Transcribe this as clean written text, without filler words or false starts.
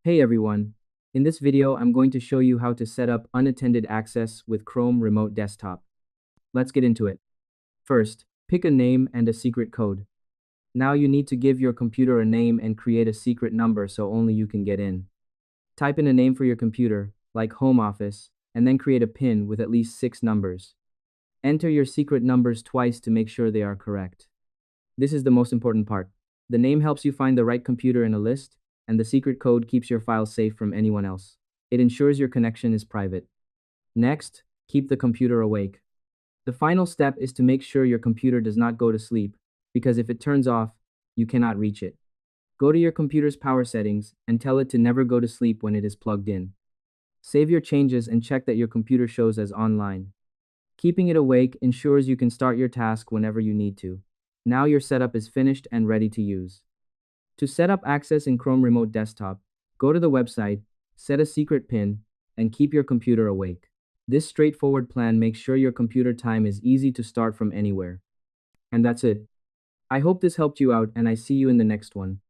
Hey everyone. In this video, I'm going to show you how to set up unattended access with Chrome Remote Desktop. Let's get into it. First, pick a name and a secret code. Now you need to give your computer a name and create a secret number so only you can get in. Type in a name for your computer, like Home Office, and then create a PIN with at least 6 numbers. Enter your secret numbers twice to make sure they are correct. This is the most important part. The name helps you find the right computer in a list, and the secret code keeps your files safe from anyone else. It ensures your connection is private. Next, keep the computer awake. The final step is to make sure your computer does not go to sleep, because if it turns off, you cannot reach it. Go to your computer's power settings and tell it to never go to sleep when it is plugged in. Save your changes and check that your computer shows as online. Keeping it awake ensures you can start your task whenever you need to. Now your setup is finished and ready to use. To set up access in Chrome Remote Desktop, go to the website, set a secret PIN, and keep your computer awake. This straightforward plan makes sure your computer time is easy to start from anywhere. And that's it. I hope this helped you out and I see you in the next one.